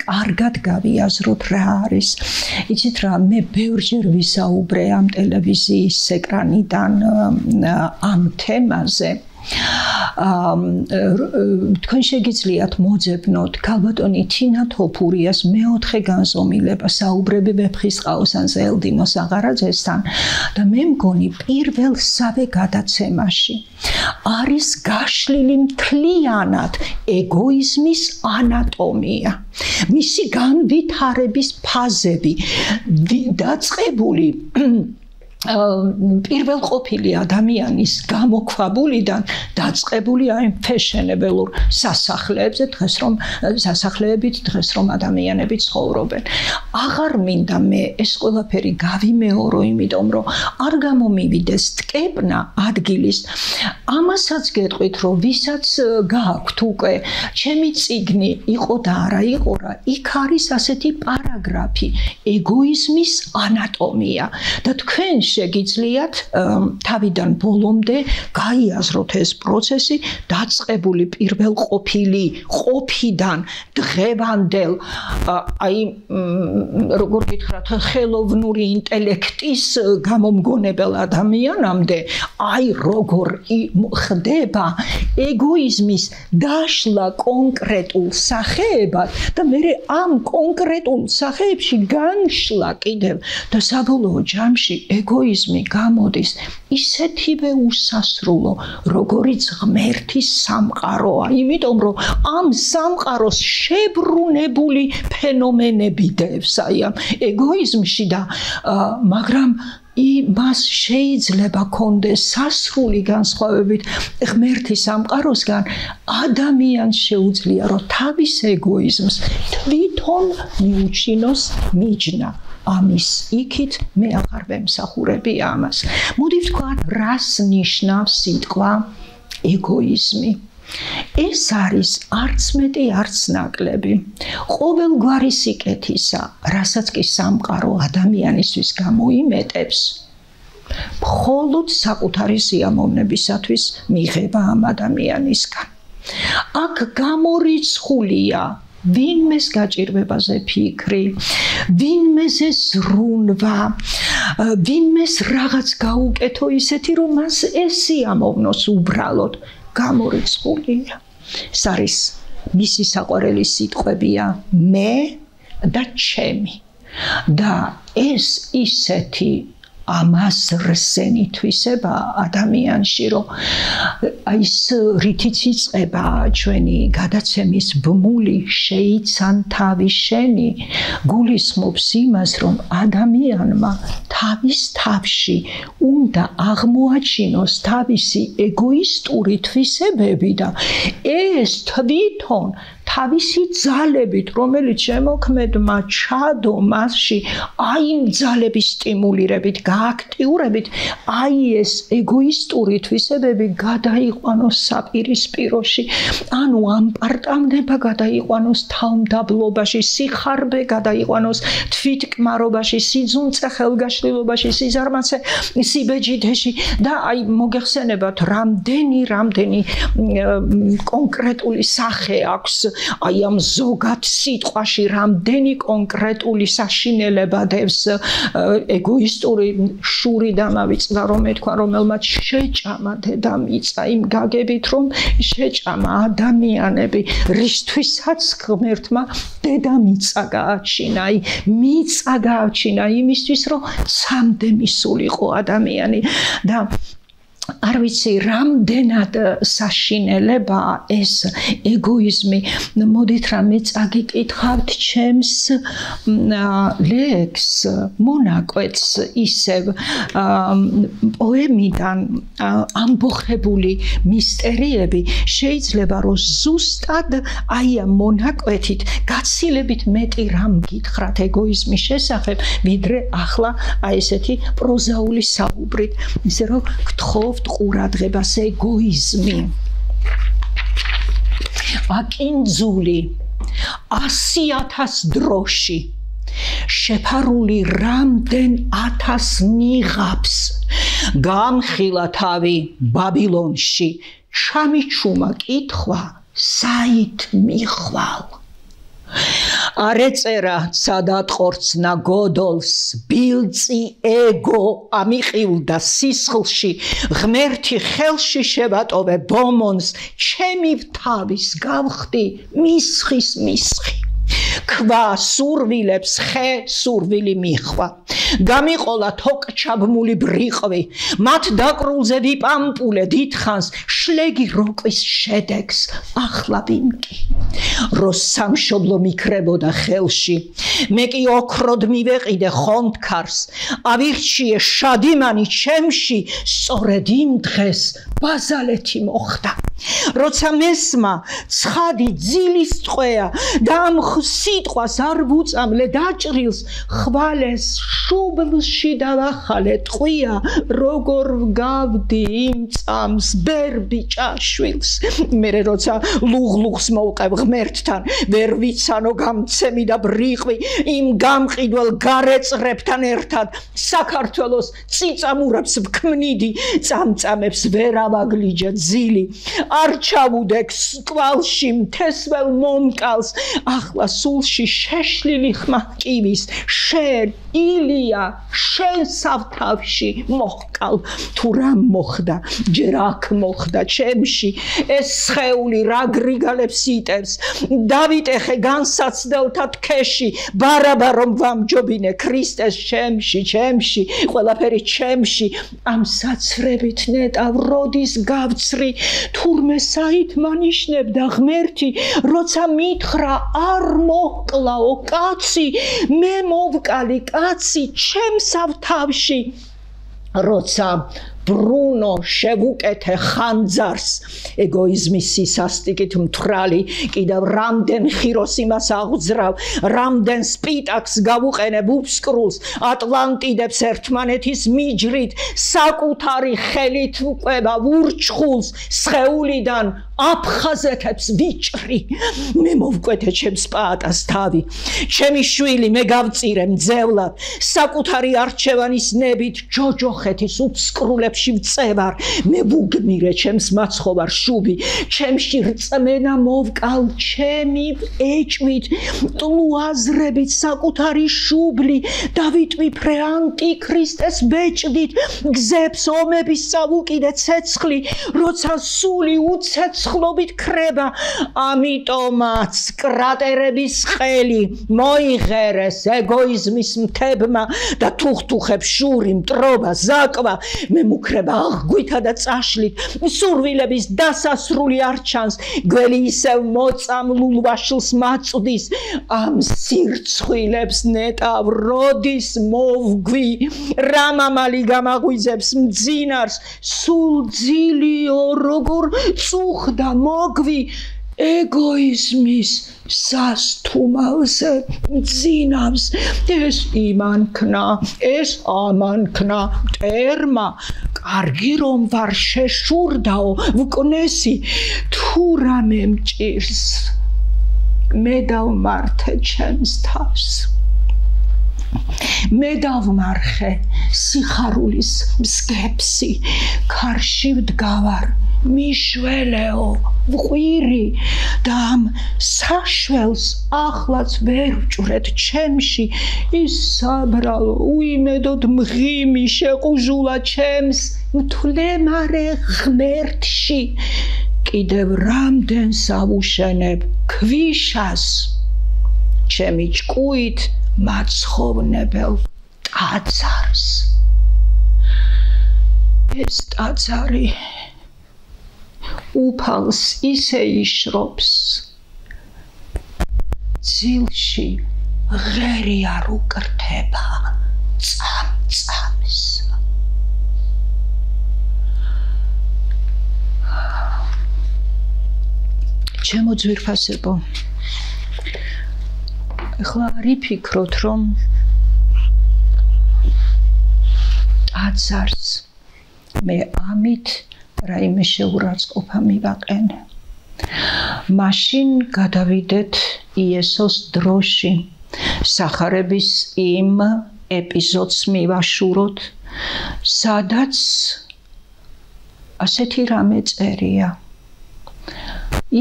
კარგად გავიაზროთ რა არის იცით რა მე ბევრჯერ ვისაუბრე ამ ტელევიზიის ეკრანიდან ამ თემაზე თქვენ შეგიძლიათ მოძებნოთ ქალბატონი თინა თოფურიას მეოთხე განზომილება საუბრები ვეფხისტყაოს ან ზელდინოს აღარაძესთან და მე მგონი პირველსავე გადაცემაში არის გაშლილი მთლიანად ეგოიზმის ანატომია მისი განვითარების ფაზები დაწყებული პირველ ყოფილი ადამიანის გამოქვაბულიდან დაწყებული აი ფეშენებელურ სასახლეებზე დღეს რომ ადამიანები ცხოვრობენ აღარ მინდა მე ეს ყველაფერი გავიმეორო იმიტომ რომ არ გამომივიდეს ტკეპნა ადგილის ამასაც გეტყვით რომ ვისაც გააქვთ უკვე ჩემი წიგნი იყო და არა იყო რა იქ არის ასეთი პარაგრაფი ეგოიზმის ანატომია და თქვენ შეგიძლიათ თავიდან ბოლომდე გაიაზროთ ეს პროცესი დაწყებული პირველ ყოფიდან დღევანდელ აი როგორ გითხრათ ხელოვნური ინტელექტის გამომგონებელ ადამიანამდე აი როგორ ხდება ეგოიზმის დაშლა კონკრეტულ სახეებად და მე ამ კონკრეტულ სახეებში განშლა კიდევ და საბოლოო ჯამში ეგოიზმი გამოდის ისეთივე უსასრულო როგორიც ღმერთის სამყაროა იმიტომ რომ ამ სამყაროს შებრუნებული ფენომენები დევს აი ამ ეგოიზმში და მაგრამ მას შეიძლება კონდეს სასრული განსხვავებით ღმერთის სამყაროსგან ადამიანს შეუძლია რომ თავის ეგოიზმს თვითონ მიუჩინოს მიჯნა ამის იქით მე აღარ ვემსახურები ამას მოდი ვთქვათ რას ნიშნავს სიტყვა ეგოიზმი ეს არის არც მეტი არც ნაკლები ყოველგვარი სიკეთისა რასაც კი სამყარო ადამიანისთვის გამოიმეტებს მხოლოდ საკუთარი სიამოვნებისათვის მიიღება ამ ადამიანისგან აქ გამორიცხულია ვინმეს გაჭირვებაზე ფიქრი, ვინმეზე ზრუნვა, ვინმეს რაღაც გაუკეთო ისეთი, რომ მას ეს სიამოვნოს უბრალოდ გამორიცხულია. ეს არის მისი საყვარელი სიტყვებია მე და ჩემი. და ეს ისეთი ამას რსენი თვისება ადამიანში, რომ აი ეს რითიც იწყება ჩვენი გადაცემის ბმული შეიცან თავი შენი, გულისხმობს იმას, რომ ადამიანმა თავის თავში უნდა აღმოაჩინოს თავისი ეგოისტური თვისებები და ეს თვითონ თავისი ძალებით, რომელიც შემოქმედმა ჩადო მასში, აი იმ ძალების სტიმულირებით, გააქტიურებით, აი ეს ეგოისტური თვისებები გადაიყვანოს საპირისპიროში. ანუ ამპარტავნება გადაიყვანოს თავმდაბლობაში, სიხარბე გადაიყვანოს თვითკმარობაში, სიძუნწე ხელგაშლილობაში, სიზარმაცე სიბეჯითეში და აი მოგეხსენებათ რამდენი კონკრეტული სახე აქვს აი ამ ზოგად სიტყვაში რამდენი კონკრეტული საშინელება დევს ეგოისტური შური დამავიწყდა რომ ეთქვა რომელმაც შეჭამა დედამიწა იმ გაგებით რომ შეჭამა ადამიანები რისთვისაც ღმერთმა დედამიწა გააჩინა აი მიწა გააჩინა იმისთვის რომ ცამდე მისულიყო ადამიანი და არ ვიცი რამდენად საშინელებაა ეს ეგოიზმი მოდით რა მე წაგიკითხავთ ჩემს ლექს მონაკვეთს ისევ პოემიდან ამბოხებული მისტერიები შეიძლება რომ ზუსტად აი ამ მონაკვეთით გაცილებით მეტი რამ გითხრათ ეგოიზმის შესახებ ვიდრე ახლა აი ესეთი პროზაული საუბრით ისე რომ გთხოვ ყურადღებას ეგოიზმი აკინძული 100,000 დროში შეფარული რამდენ 1000 ნიღაბს გამხილა თავი ბაბილონში ჩამიჩუმა კითხვა საით მიხვალ არეწერა სადატყორცნა გოდოლს ბილწი ეგო ამიყილდა სისხლში ღმერთი ხელში შევატოვე ბომონს ჩემი თავის გავხდი მისხის მისხი ქვა სურვილებს ხე სურვილი მიხვა გამიყოლა თოკჩაბმული ბრიყვი მათ დაკრულზე ვიპამპულე დიდხანს შლეგი როკვის შედეგს ახლა ვიმკი რო სამშობლო მიქრებოდა ხელში მე კი ოქროდ მივეყიდე ხონდქარს ავირჩიე შადიმანი ჩემში სწორედ იმ დღეს ბაზალეთი მოხდა როცა მესმა ცხადი ძილის ტყვეა და ამ სიტყვას არ ვუწამლე დაჭრილს ხვალეს შუბლში დავახალე ტყვია როგორ ვგავდი იმ წამს ბერბი ჭაშვილს მერე როცა ლუღლუღს მოვყევ ღმერთთან ვერ ვიცანო გამცემი და ბრიყვი იმ გამყიდვალ გარეწრებთან ერთად საქართველოს წიწამურებს ვქმნიდი წამწამებს ვერ ავაგლიჯა ძილი არ ჩავუდეკ კვალში მთესველ მომკალს ახლა სულში შეშლილი ხმა კივის შენ ილია შენ სავთავში მოხკალ თუ რა მოხდა ჯერ აქ მოხდა ჩემში ეს სხეული რა გრიგალებს იტევს დავიტეხე განსაცდელთა თქეში ბარაბა რომ ვამჯობინე ქრისტეს ჩემში ყველაფერი ჩემში ამ საცრებით ნეტავ როდის გავცრი თურმე საით მანიშნებდა ღმერთი როცა მითხრა არ მოკლაო კაცი მე მოვკალი კაცი ჩემსავ თავში როცა ბრუნო შევუკეთე ხანძარს ეგოიზმის სისასტიკით მთვრალი კიდევ რამდენ ხიროს იმას აღძრავ რამდენ სპიტაკს გავუყენებ უფსკრულს ატლანტიდებს ერთმანეთის მიჯრით საკუთარი ხელით ვყვება ვურჩხულს სხეულიდან აფხაზეთებს ვიჭრი მე მოვკვეთე ჩემს პაატას თავი ჩემი შვილი მე გავწირე მძევლად საკუთარი არჩევანის ნებით ჯოჯოხეთის უფსკრულებში ვწევარ მე ვუგმირე ჩემს მაცხოვარ შუბი ჩემში რწმენა მოვკალ ჩემი ეჭვით ტლუაზრებით საკუთარი შუბლი დავიტვიფრე ანტიქრისტეს ბეჭდით გზებს ომების წავუკიდე ცეცხლი როცა სული უცეცხლობით ქრება ამიტომაც კრატერების ყელი მოიღერეს ეგოიზმის მთებმა და თუხთუხებს შური მტრობა ზაკვა მე მუქრება აღგვითა და წაშლით სურვილების დასასრული არ ჩანს გველი ისევ მოწამლულ ვაშლს მაწვდის ამ სირცხვილებს ნეტავ როდის მოვგვი რა მამალი გამაღვიძებს მძინარს სულ ძილიო როგორ წუხდა მოგვი ეგოიზმის სასთუმალზე ძინავს ეს იმანქნა ეს ამანქნა მტერმა კარგი რომ ვარ შეშურდაო ვკნესი თუ რამე მჭირს მე დავმართე ჩემს თავს მე დავმარხე სიხარულის მსგებსი ქარში ვდგავარ მიშველეო ვყვირი და ამ საშველს ახლაც ვერ ვჭვრეთ ჩემში ის საბრალო უიმედოდ მღიმი შეყუჟულა ჩემს მთლემარე ღმერთში კიდევ რამდენს ავუშენებ ქვიშას ჩემი ჭკუით მაცხოვნებელ ტაძარს ეს ტაძარი უფალს ისე იშრობს ძილში ღერი არ უკრთება წამწამს ჩემო ძვირფასებო ახლა არ იფიქროთ რომ ტაძარს მე ამით რაიმე შეურაცხყოფა მივაყენე მაშინ გადავიდეთ იესოს დროში სახარების იმ ეპიზოდს მივაშუროთ სადაც ასეთი რამე წერია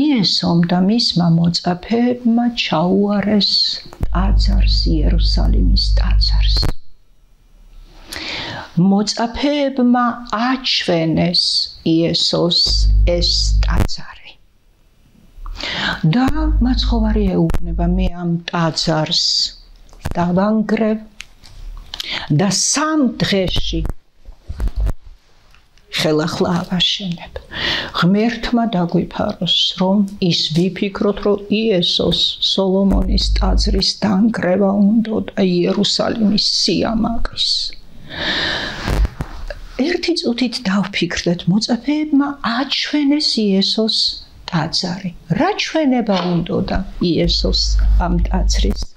იესომ და მისმა მოწაფეებმა ჩაუარეს ტაძარს იერუსალიმის ტაძარს მოწაფეებმა აჩვენეს იესოს ეს ტაძარი და მაცხოვარი ეუბნება მე ამ ტაძარს დავანგრევ და 3 დღეში ხელახლა ავაშენებ ღმერთმა დაგვიფაროს რომ ის ვიფიქროთ რომ იესოს სოლომონის ტაძრის დანგრევა უნდა იერუსალიმის სიამაყის ერთი წუთით დავფიქრდეთ მოწაფეებმა აჩვენეს იესოს ტაძარი რა ჩვენება უნდა იესოს ამ ტაძრის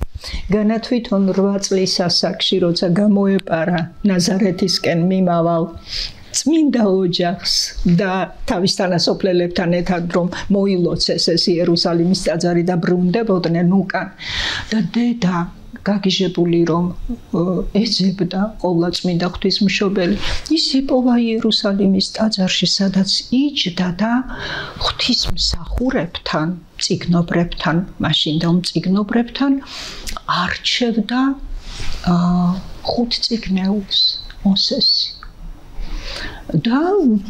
განა თვითონ 8 წლის ასაკში როცა გამოეპარა ნაზარეთისკენ მიმავალ წმინდა ოჯახს და თავის თანასოფლელებთან ერთად რომ მოილოცეს ეს იერუსალიმის ტაძარი და ბრუნდებოდნენ უკან და დედა გაგიჟებული რომ ეძებდა ყოვლა წმინდა ღვთისმშობელი ის იპოვა იერუსალიმის ტაძარში სადაც იჯდა და ღვთისმსახურებთან წიგნობრებთან მაშინ და წიგნობრებთან არჩევდა 5 წიგნეულს მოსესი და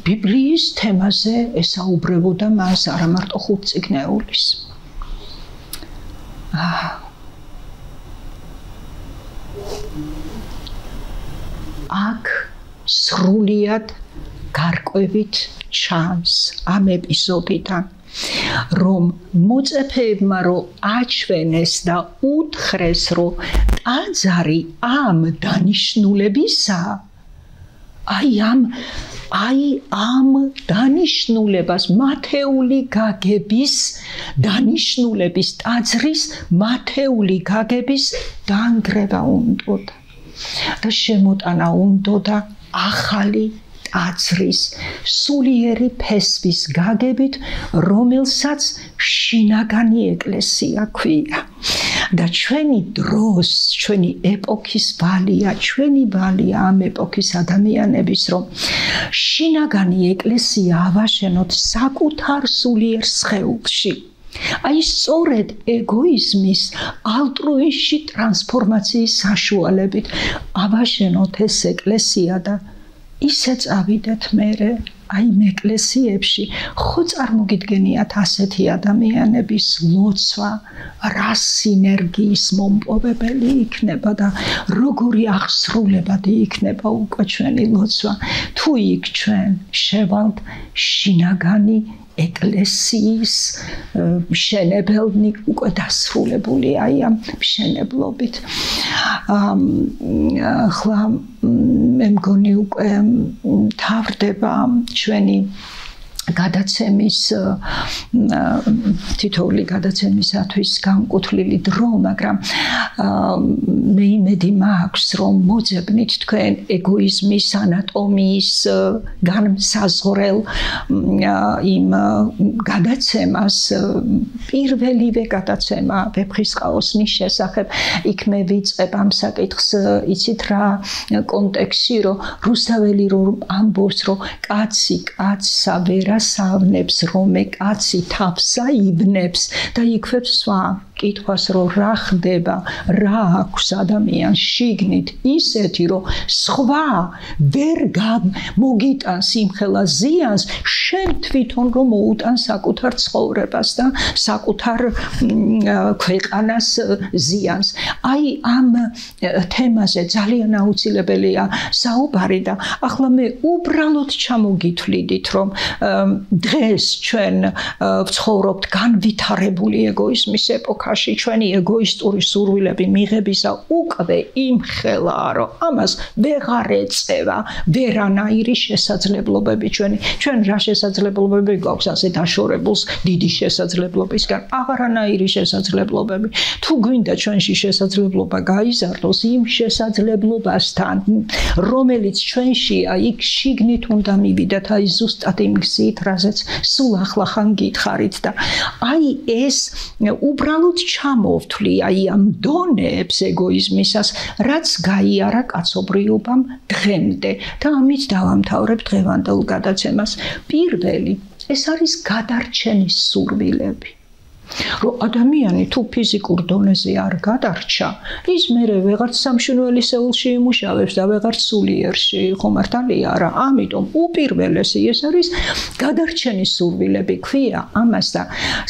ბიბლიის თემაზე ესაუბრებოდა მას არა მარტო 5 წიგნეულის აქ სრულიად გარკვევით ჩანს ამ ეპიზოდიდან რომ მოწაფეებმა რომ აჩვენეს და უთხრეს რომ ტაძარი ამ დანიშნულებისა აი ამ დანიშნულებას მათეული გაგების დანიშნულების ტაძრის მათეული გაგების დანგრევა უნდა და შემოტანა უნდა ახალი ტაძრის სულიერი ფესვის გაგებით რომელსაც შინაგანი ეკლესია ქვია და ჩვენი დროს ჩვენი ეპოქის ვალია ჩვენი ვალია ამ ეპოქის ადამიანების რომ შინაგანი ეკლესია ავაშენოთ საკუთარ სულიერ სხეულში აი სწორედ ეგოიზმის ალტრუიზმში ტრანსფორმაციის საშუალებით ავაშენოთ ეს ეკლესია და ისე წავიდეთ მერე აი ეკლესიებში ხო წარმოგიდგენიათ ასეთი ადამიანების ლოცვა რა სინერგიის მომპოვებელი იქნება და როგორი აღსრულებადი იქნება უკვე ჩვენი ლოცვა თუ იქ ჩვენ შევალთ შინაგანი ეკლესიის მშენებელნი უკვე დასრულებული აი ამ მშენებლობით ახლა მე მგონი უკვე თავდება ჩვენი გადაცემის თითოეული გადაცემისათვის განკუთვნილი დრო, მაგრამ მე იმედი მაქვს, რომ მოძებნით თქვენ ეგოიზმის ანატომიის განსაზღვრელ იმ გადაცემას, პირველივე გადაცემა ვეფხისტყაოსნის შესახებ, იქ მე ვიწყებ ამ საკითხს, იცით რა კონტექსტში, რომ რუსთაველი რომ ამბობს, რომ კაცი კაცსა ვერასავნებს, რომე კაცი თავსა იბნებს და იქვებს სვამ კითხვას, რომ რა ხდება, რა აქვს ადამიანს შიგნით ისეთი, რომ სხვა ვერ მოგიტანს იმხელა ზიანს, შენ თვითონ რომ მოუტან საკუთარ ცხოვრებას და საკუთარ ქვეყანას ზიანს. აი ამ თემაზე ძალიან აუცილებელია საუბარი და ახლა მე უბრალოდ ჩამოგითვლიდით, რომ დღეს ჩვენ ვცხოვრობთ განვითარებული ეგოიზმის ეპოქაში, ჩვენი ეგოისტური სურვილები მიღებისა უკვე იმხელა, რომ ამას ვეღარ ეწევა ვერანაირი შესაძლებლობები ჩვენ რა შესაძლებლობები გვაქვს ასე დაშორებულს დიდი შესაძლებლობისგან, აღარანაირი შესაძლებლობები. თუ გვინდა ჩვენში შესაძლებლობა გაიზარდოს იმ შესაძლებლობასთან, რომელიც ჩვენშია, იქ შიგნით უნდა მივიდეთ, აი ზუსტად იმ გზით, რაზეც სულ ახლა ხან გითხარით და აი ეს უბრალოდ ჩამოვთვლი აი ამ დონეებს ეგოიზმისას, რაც გაიარა კაცობრიობამ დღემდე და ამით დავამთავრებ დღევანდელ გადაცემას. პირველი, ეს არის გადარჩენის სურვილები. რომ ადამიანი თუ ფიზიკურ დონეზე არ გადარჩა, ის მერე ვეღარც სამშინველი სეულში იმუშავებს და ვეღარც სულიერში, ხომ მართალია რა? ამიტომ უპირველესი ეს არის გადარჩენის სურვილები, ქვია ამას და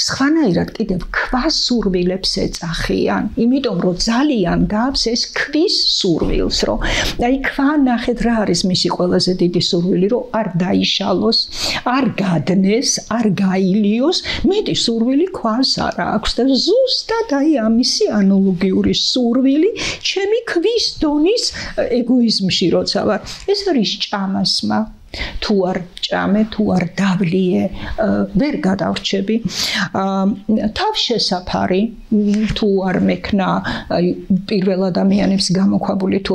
სხვანაირად კიდევ ქვას სურვილებს ეძახიან, იმიტომ რომ ძალიან გავს ეს ქვის სურვილს, რომ აი ქვა ნახეთ რა არის მისი ყველაზე დიდი სურვილი, რომ არ დაიშალოს, არ გადნეს, არ გაილიოს, მეტი სურვილი ქვას არა აქვს და ზუსტად აი ამისი ანალოგიური სურვილი ჩემი ქვის დონის ეგოიზმში როცა ვარ. ეს არის ჭამასმა. თუ არ ჭამე, თუ არ დავლიე, ვერ გადავრჩები. თავშესაფარი, თუ არ მექნა პირველ ადამიანებს გამოქვაბული, თუ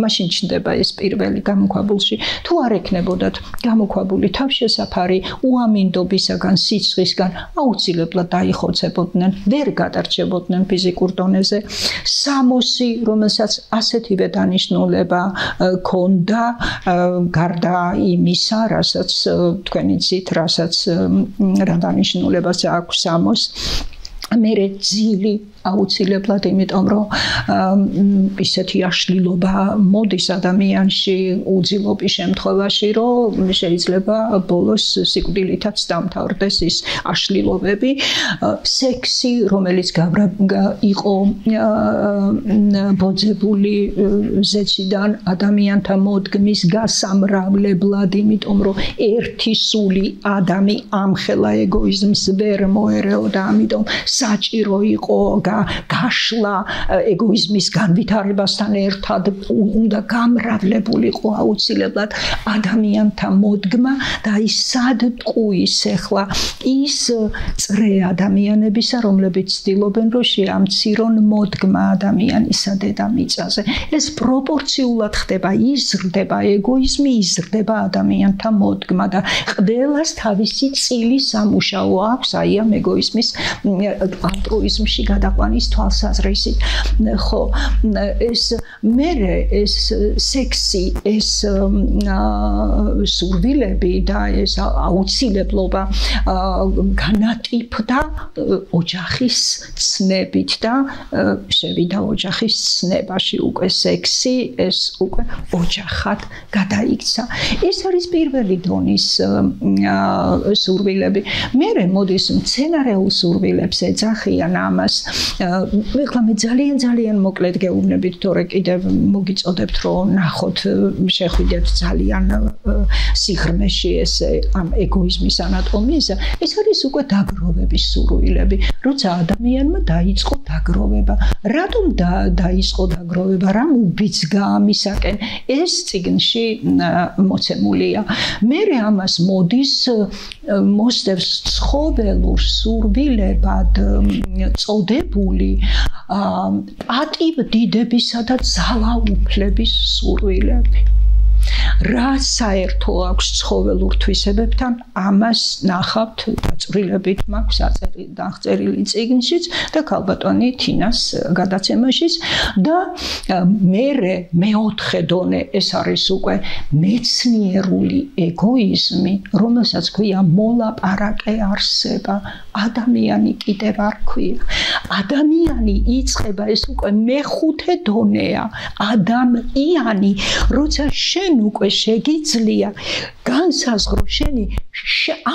მაშინ ჩნდება ეს პირველი გამოქვაბულში, თუ არ ექნებოდათ გამოქვაბული თავშესაფარი, უამინდობისაგან, სიცხისგან აუცილებლად დაიხოცებოდნენ, ვერ გადარჩებოდნენ ფიზიკურ დონეზე. სამოსი, რომელსაც ასეთივე დანიშნულება ჰქონდა, გარდა იმისა, რასაც თქვენ იცით, რასაც რა დანიშნულებას აქვს სამოს, მერე ძილი აუცილებლად, იმიტომ რომ ისეთი აშლილობა მოდის ადამიანში უძილობის შემთხვევაში, რომ შეიძლება ბოლოს სიკვდილითაც დამთავრდეს ის აშლილობები. სექსი, რომელიც იყო ბოძებული ზეციდან ადამიანთა მოდგმის გასამრავლებლად, იმიტომ რომ ერთი სული ადამი ამხელა ეგოიზმს ვერ მოერეოდა, ამიტომ საჭირო იყო გაშლა ეგოიზმის განვითარებასთან ერთად უნდა გამრავლებულიყო აუცილებლად ადამიანთა მოდგმა და ის სად ტყუის ახლა ის წრე ადამიანებისა, რომლებიც ცდილობენ, რომ შეამცირონ მოდგმა ადამიანისა დედამიწაზე. ეს პროპორციულად ხდება, იზრდება ეგოიზმი, იზრდება ადამიანთა მოდგმა და ყველას თავისი წილი სამუშაო აქვს აი ამ ეგოიზმის ალტრუიზმში გადაყვანის თვალსაზრისით. ხო, ეს მერე ეს სექსი, ეს სურვილები და ეს აუცილებლობა განატიფდა ოჯახის ცნებით და შევიდა ოჯახის ცნებაში უკვე სექსი, ეს უკვე ოჯახად გადაიქცა. ეს არის პირველი დონის სურვილები. მერე მოდის მცენარეულ სურვილებს ეძახიან ამას. ეხლა მე ძალიან მოკლედ გეუბნებით, თორე კიდევ მოგიწოდებთ რომ ნახოთ, შეხვიდეთ ძალიან სიღრმეში ესე ამ ეგოიზმის ანატომიისა. ეს არის უკვე დაგროვების სურვილები. როცა ადამიანმა დაიწყო დაგროვება. რატომ დაიწყო დაგროვება? რა უბიძგა ამისაკენ? ეს წიგნში მოცემულია. მე ამას მოდის მოსდევს ცხოველურ სურვილებად წოდებული პატივდიდებისა და ძალაუფლების სურვილები. რა საერთო აქვს ცხოველურ თვისებებთან, ამას ნახავთ დაწვრილებით მაქვს აღწერილი წიგნშიც და ქალბატონი თინას გადაცემაშიც და მეოთხე დონე ეს არის უკვე მეცნიერული ეგოიზმი, რომელსაც ქვია მოლაპარაკე არსება. ადამიანი კიდევ არ ქვია. ადამიანი იწყება, ეს უკვე მეხუთე დონეა. ადამიანი, როცა შენ უკვე შეგიძლია განსაზღვრო შენი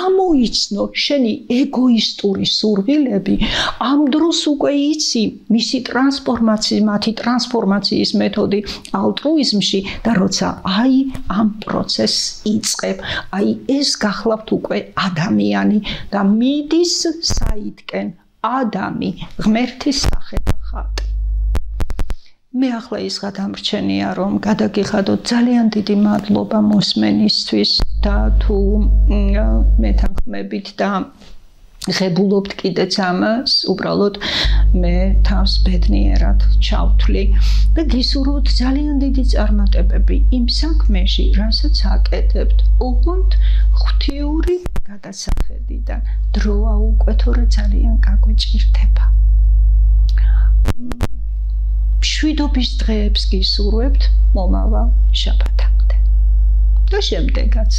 ამოიცნო შენი ეგოისტური სურვილები, ამ დროს უკვე იცი მისი მათი ტრანსფორმაციის მეთოდი ალტრუიზმში და როცა ამ პროცესს იწყებ, ეს გახლავთ უკვე ადამიანი და მიდის საითკენ ადამი, ღმერთის სახე და ხატი. მე ახლა ის გადამრჩენია რომ გადაგიხადოთ, ძალიან დიდი მადლობა მოსმენისთვის და თუ მეთანხმებით და ღებულობთ კიდეც ამას, უბრალოდ მე თავს ბედნიერად ჩავთვლი და გისურვოთ ძალიან დიდი წარმატებები იმ საქმეში, რასაც აკეთებთ. ოღონდ ღვთიური გადასახედიდან დროა უკვე თორე ძალიან გაგვეჭირდება. მშვიდობის დღეებს გისურვებთ მომავალ შაბათამდე და შემდეგაც.